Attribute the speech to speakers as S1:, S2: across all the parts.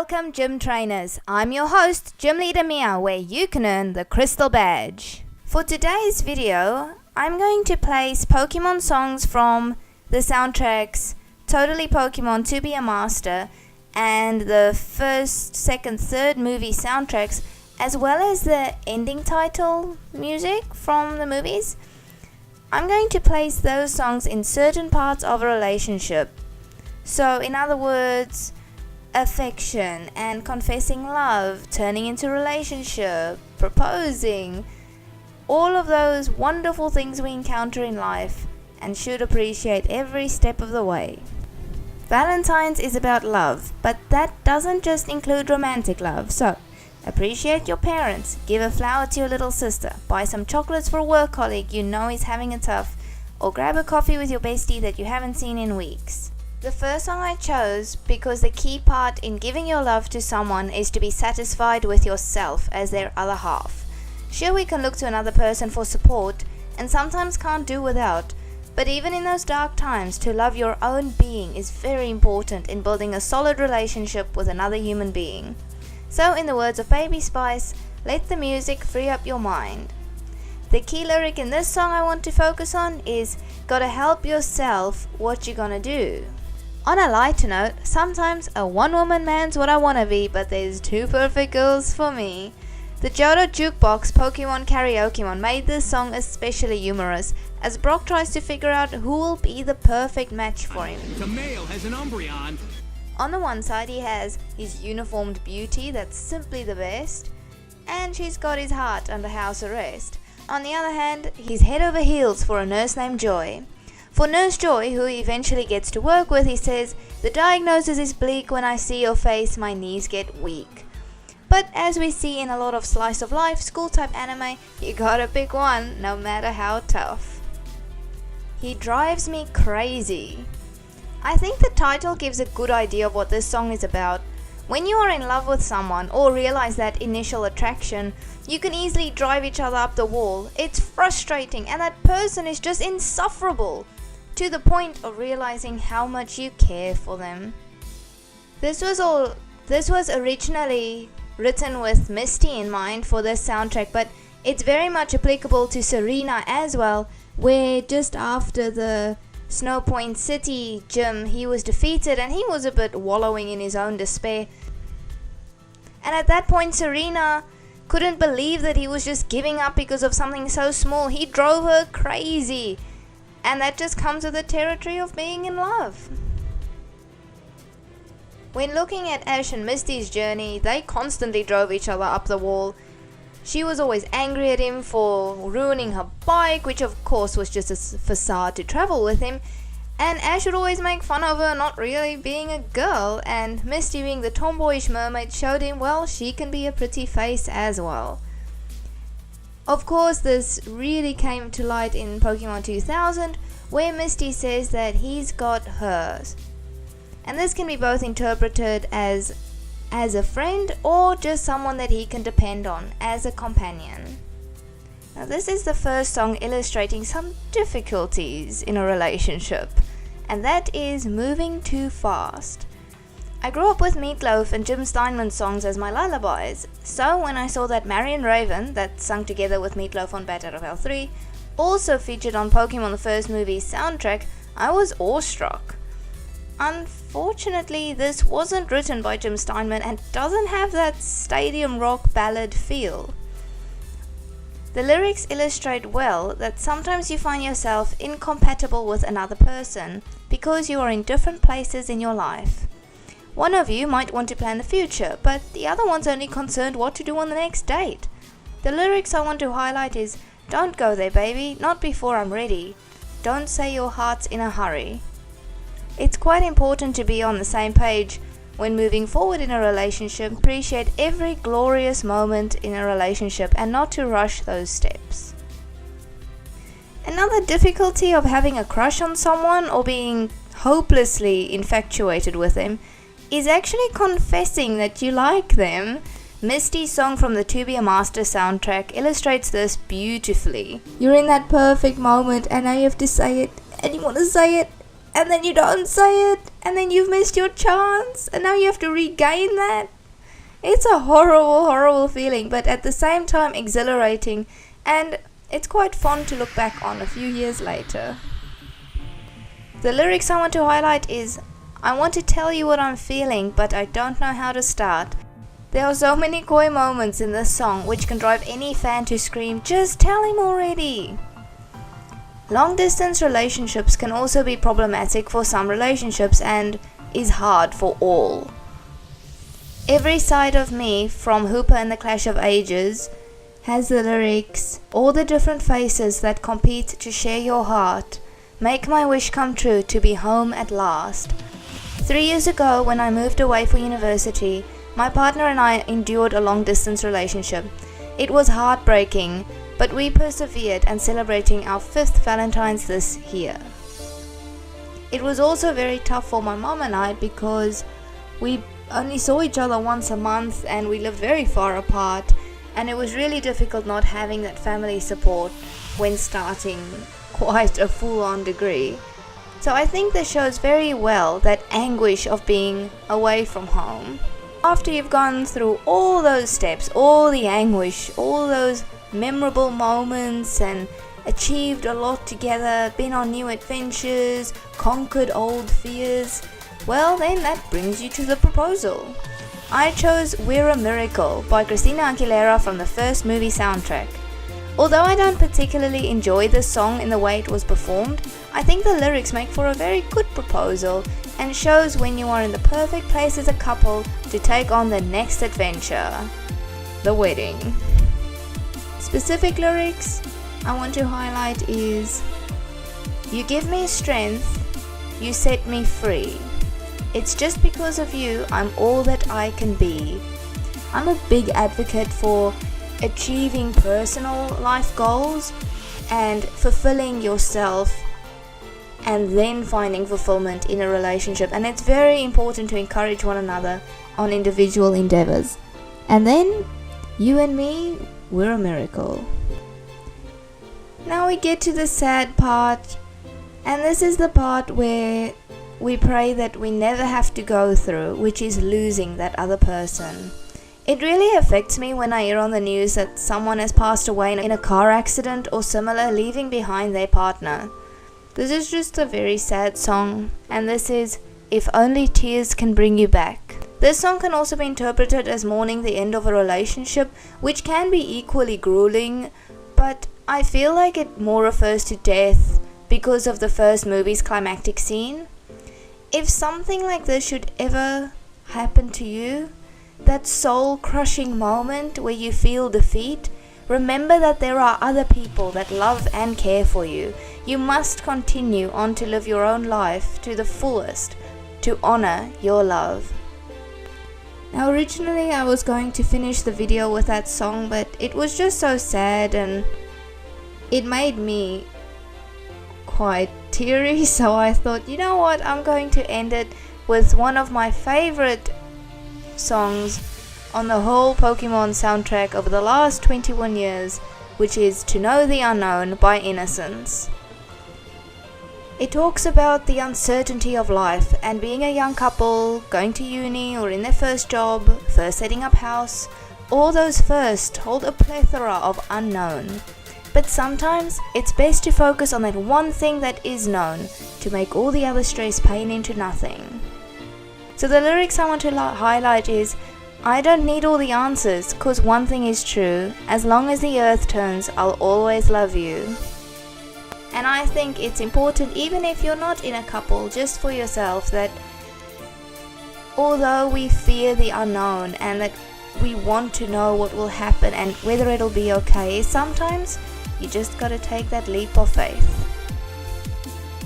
S1: welcome gym trainers. I'm your host, Gym Leader Mia, where you can earn the Crystal Badge. For today's video, I'm going to place Pokemon songs from the soundtracks Totally Pokemon To Be a Master and the first, second, third movie soundtracks, as well as the ending title music from the movies. I'm going to place those songs in certain parts of a relationship. So, in other words, affection and confessing love, turning into relationship, proposing, all of those wonderful things we encounter in life and should appreciate every step of the way. Valentines is about love, but that doesn't just include romantic love. So, appreciate your parents, give a flower to your little sister, buy some chocolates for a work colleague you know is having it tough, or grab a coffee with your bestie that you haven't seen in weeks. The first song I chose because the key part in giving your love to someone is to be satisfied with yourself as their other half. Sure, we can look to another person for support and sometimes can't do without, but even in those dark times, to love your own being is very important in building a solid relationship with another human being. So, in the words of Baby Spice, let the music free up your mind. The key lyric in this song I want to focus on is, gotta help yourself, what you gonna do? On a lighter note, sometimes a one-woman man's what I wanna be, but there's two perfect girls for me. The Johto Jukebox Pokemon Karaokemon made this song especially humorous, as Brock tries to figure out who will be the perfect match for him.
S2: Tamayo has an Umbreon.
S1: On the one side he has his uniformed beauty that's simply the best, and she's got his heart under house arrest. On the other hand, he's head over heels for a nurse named Joy. For Nurse Joy, who he eventually gets to work with, he says, "The diagnosis is bleak, when I see your face, my knees get weak." But as we see in a lot of slice of life, school type anime, you gotta pick one, no matter how tough. He drives me crazy. I think the title gives a good idea of what this song is about. When you are in love with someone or realize that initial attraction, you can easily drive each other up the wall. It's frustrating and that person is just insufferable, to the point of realizing how much you care for them. This was originally written with Misty in mind for this soundtrack, but it's very much applicable to Serena as well, where just after the Snow Point City gym he was defeated and he was a bit wallowing in his own despair. And at that point Serena couldn't believe that he was just giving up because of something so small. He drove her crazy. And that just comes with the territory of being in love. When looking at Ash and Misty's journey, they constantly drove each other up the wall. She was always angry at him for ruining her bike, which of course was just a facade to travel with him. And Ash would always make fun of her not really being a girl. And Misty, being the tomboyish mermaid, showed him, well, she can be a pretty face as well. Of course, this really came to light in Pokemon 2000, where Misty says that he's got hers. And this can be both interpreted as a friend or just someone that he can depend on as a companion. Now, this is the first song illustrating some difficulties in a relationship, and that is moving too fast. I grew up with Meatloaf and Jim Steinman's songs as my lullabies, so when I saw that Marion Raven, that sung together with Meatloaf on Bat Out of Hell 3, also featured on Pokemon the first movie's soundtrack, I was awestruck. Unfortunately, this wasn't written by Jim Steinman and doesn't have that stadium rock ballad feel. The lyrics illustrate well that sometimes you find yourself incompatible with another person because you are in different places in your life. One of you might want to plan the future, but the other one's only concerned what to do on the next date. The lyrics I want to highlight is, "Don't go there, baby, not before I'm ready. Don't say your heart's in a hurry." It's quite important to be on the same page when moving forward in a relationship. Appreciate every glorious moment in a relationship and not to rush those steps. Another difficulty of having a crush on someone or being hopelessly infatuated with them is actually confessing that you like them. Misty's song from the To Be a Master soundtrack illustrates this beautifully. You're in that perfect moment and now you have to say it, and you want to say it, and then you don't say it, and then you've missed your chance, and now you have to regain that. It's a horrible, horrible feeling, but at the same time exhilarating, and it's quite fun to look back on a few years later. The lyrics I want to highlight is, I want to tell you what I'm feeling, but I don't know how to start. There are so many coy moments in this song which can drive any fan to scream, just tell him already! Long distance relationships can also be problematic for some relationships and is hard for all. Every Side of Me from Hooper and the Clash of Ages has the lyrics, all the different faces that compete to share your heart, make my wish come true to be home at last. 3 years ago, when I moved away for university, my partner and I endured a long distance relationship. It was heartbreaking, but we persevered and celebrating our 5th Valentines this year. It was also very tough for my mom and I because we only saw each other once a month and we lived very far apart, and it was really difficult not having that family support when starting quite a full-on degree. So I think this shows very well that anguish of being away from home. After you've gone through all those steps, all the anguish, all those memorable moments and achieved a lot together, been on new adventures, conquered old fears, well then that brings you to the proposal. I chose We're a Miracle by Christina Aguilera from the first movie soundtrack. Although I don't particularly enjoy this song in the way it was performed, I think the lyrics make for a very good proposal and shows when you are in the perfect place as a couple to take on the next adventure, the wedding. Specific lyrics I want to highlight is, you give me strength, you set me free. It's just because of you I'm all that I can be. I'm a big advocate for achieving personal life goals and fulfilling yourself and then finding fulfillment in a relationship, and it's very important to encourage one another on individual endeavors. And then you and me, we're a miracle. Now we get to the sad part, and this is the part where we pray that we never have to go through, which is losing that other person. It really affects me when I hear on the news that someone has passed away in a car accident or similar, leaving behind their partner. This is just a very sad song, and this is If Only Tears Can Bring You Back. This song can also be interpreted as mourning the end of a relationship, which can be equally grueling, but I feel like it more refers to death because of the first movie's climactic scene. If something like this should ever happen to you, that soul-crushing moment where you feel defeat, remember that there are other people that love and care for you. You must continue on to live your own life to the fullest, to honor your love. Now originally I was going to finish the video with that song, but it was just so sad and it made me quite teary, so I thought, you know what, I'm going to end it with one of my favorite songs on the whole Pokémon soundtrack over the last 21 years, which is To Know the Unknown by Innosense. It talks about the uncertainty of life and being a young couple, going to uni or in their first job, first setting up house. All those first hold a plethora of unknown. But sometimes it's best to focus on that one thing that is known to make all the other stress pain into nothing. So the lyrics I want to highlight is, I don't need all the answers, 'cause one thing is true, as long as the earth turns, I'll always love you. And I think it's important, even if you're not in a couple, just for yourself, that although we fear the unknown and that we want to know what will happen and whether it'll be okay, sometimes you just gotta take that leap of faith.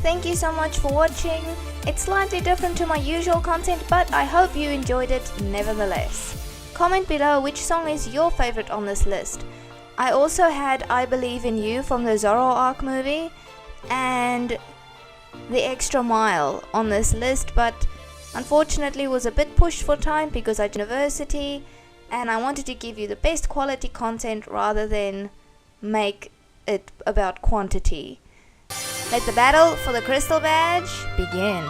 S1: Thank you so much for watching. It's slightly different to my usual content, but I hope you enjoyed it nevertheless. Comment below which song is your favorite on this list. I also had I Believe in You from the Zorro Arc movie and The Extra Mile on this list, but unfortunately was a bit pushed for time because I had university and I wanted to give you the best quality content rather than make it about quantity. Let the battle for the crystal badge begin.